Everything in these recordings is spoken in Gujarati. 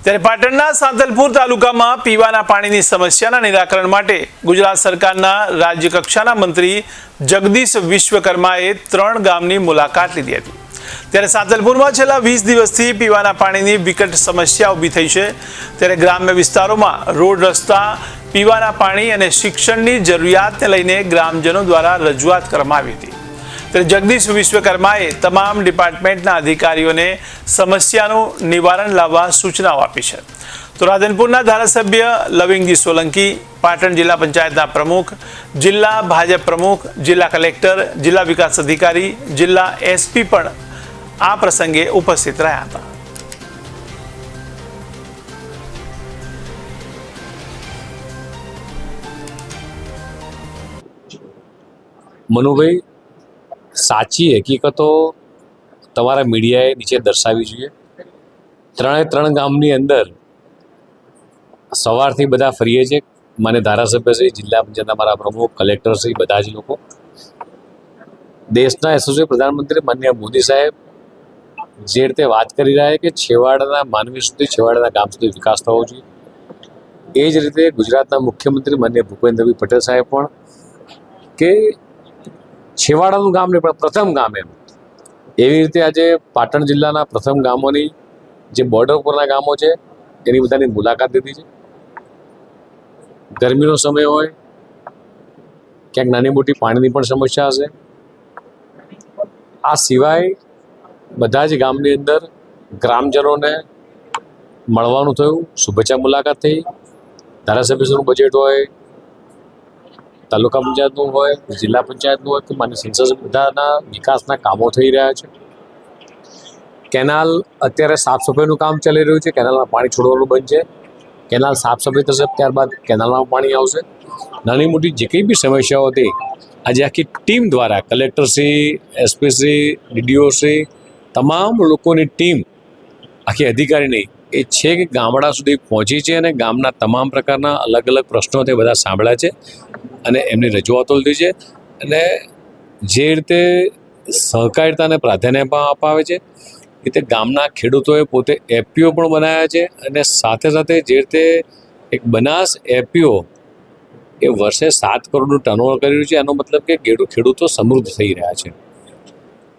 ત્યારે પાટણના સાંતલપુર તાલુકામાં પીવાના પાણીની સમસ્યાના નિરાકરણ માટે ગુજરાત સરકારના રાજ્ય કક્ષાના મંત્રી જગદીશ વિશ્વકર્માએ 3 ગામની મુલાકાત લીધી હતી। ત્યારે સાંતલપુરમાં છેલ્લા 20 દિવસથી પીવાના પાણીની વિકટ સમસ્યા ઊભી થઈ છે। ત્યારે ગ્રામ્ય વિસ્તારોમાં રોડ, રસ્તા, પીવાના પાણી અને શિક્ષણની જરૂરિયાતને લઈને ગ્રામજનો દ્વારા રજૂઆત કરવામાં આવી હતી। ત્યારે જગદીશ વિશ્વકર્માએ તમામ ડિપાર્ટમેન્ટના અધિકારીઓને સમસ્યાનું નિવારણ લાવવા સૂચનાઓ આપી છે। તો રાધનપુરના ધારાસભ્ય લવિંગજી સોલંકી, પાટણ જિલ્લા પંચાયતના પ્રમુખ, જિલ્લા ભાજપ પ્રમુખ, જિલ્લા કલેક્ટર, જિલ્લા વિકાસ અધિકારી, જિલ્લા એસપી પણ આ પ્રસંગે ઉપસ્થિત રહ્યા હતા। મનુભાઈ, સાચી હકીકતો તમારા મીડિયાએ નીચે દર્શાવી જોઈએ। 3 ગામની અંદર સવારથી બધા ફરીએ છે, મને ધારાસભ્યશ્રી, જિલ્લા પંચાયતના મારા પ્રમુખ, કલેક્ટરશ્રી, બધા જ લોકો, દેશના યશસ્વી પ્રધાનમંત્રી માનનીય મોદી સાહેબ જે રીતે વાત કરી રહ્યા છે કે છેવાડાના માનવી સુધી, છેવાડાના ગામ સુધી વિકાસ થવો જોઈએ, એ જ રીતે ગુજરાતના મુખ્યમંત્રી માનનીય ભૂપેન્દ્રભાઈ પટેલ સાહેબ પણ કે છેવાડાનું ગામ નહીં પણ પ્રથમ ગામ એમ, એવી રીતે આજે પાટણ જિલ્લાના પ્રથમ ગામોની જે બોર્ડર પરના ગામો છે એની બધાની મુલાકાત લીધી છે। ગરમીનો સમય હોય, ક્યાંક નાની મોટી પાણીની પણ સમસ્યા હશે। આ સિવાય બધા જ ગામની અંદર ગ્રામજનોને મળવાનું થયું, શુભેચ્છા મુલાકાત થઈ, ધારાસભ્યશ્રીનું બજેટ હોય, તાલુકા પંચાયતનું હોય, જિલ્લા પંચાયતનું હોય કે માન્ય સંસદ, બધાના વિકાસના કામો થઈ રહ્યા છે। કેનાલ અત્યારે સાફ સફાઈનું કામ ચાલી રહ્યું છે, કેનાલમાં પાણી છોડવાનું બંધ છે, કેનાલ સાફ સફાઈ થશે ત્યારબાદ કેનાલમાં પાણી આવશે। નાની મોટી જે કંઈ બી સમસ્યાઓ હતી આજે આખી ટીમ દ્વારા કલેક્ટરશ્રી, એસપીશ્રી, ડીડીઓશ્રી, તમામ લોકોની ટીમ, આખી અધિકારીની એ છે કે ગામડા સુધી પહોંચી છે અને ગામના તમામ પ્રકારના અલગ અલગ પ્રશ્નો તે બધા સાંભળ્યા છે અને એમની રજૂઆતો લીધી છે। અને જે રીતે સહકારિતાને પ્રાધાન્ય અપાવે છે એ રીતે ગામના ખેડૂતોએ પોતે એફપીઓ પણ બનાવ્યા છે અને સાથે સાથે જે રીતે એક બનાસ એફપીઓ એ વર્ષે 7 કરોડનું ટર્નઓવર કર્યું છે, એનો મતલબ કે ખેડૂતો સમૃદ્ધ થઈ રહ્યા છે।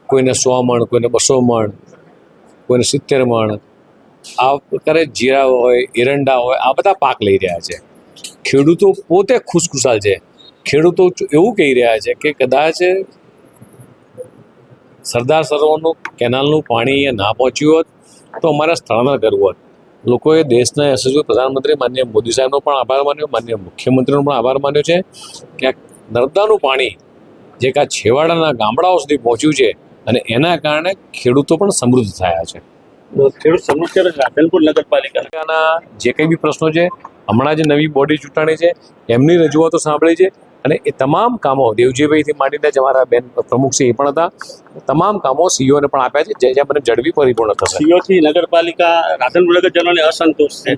કોઈને 100 મણ, કોઈને 200 મણ, કોઈને 70 મણ, આ પ્રકારે જીરા હોય, એરંડા હોય, આ બધા પાક લઈ રહ્યા છે। ખેડૂતો પોતે ખુશખુશાલ છે। ખેડૂતો એવું કહી રહ્યા છે કે કદાચ સરદાર સરોવરનું કેનાલનું પાણી અહીંયા ના પહોંચ્યું હોત તો અમારે સ્થળાંતર કરવું હોત। લોકોએ દેશના યશસ્વી પ્રધાનમંત્રી માનનીય મોદી સાહેબનો પણ આભાર માન્યો, માનનીય મુખ્યમંત્રીનો પણ આભાર માન્યો છે કે આ નર્મદાનું પાણી જે કે આ છેવાડાના ગામડાઓ સુધી પહોંચ્યું છે અને એના કારણે ખેડૂતો પણ સમૃદ્ધ થયા છે। ખેડૂત સમૃદ્ધ કરે રાધનપુર નગરપાલિકાના જે કંઈ બી પ્રશ્નો છે, હમણાં જે નવી બોડી ચૂંટાણી છે એમની રજૂઆતો સાંભળી છે અને એ તમામ કામો દેવજીભાઈથી માંડીને જ અમારા બેન પ્રમુખ છે એ પણ હતા, તમામ કામો સીઓને પણ આપ્યા છે, જ્યાં મને ઝડપી પરિપૂર્ણ થશે। સીઓથી નગરપાલિકા રાધનપુર નગરજનોને અસંતોષ છે।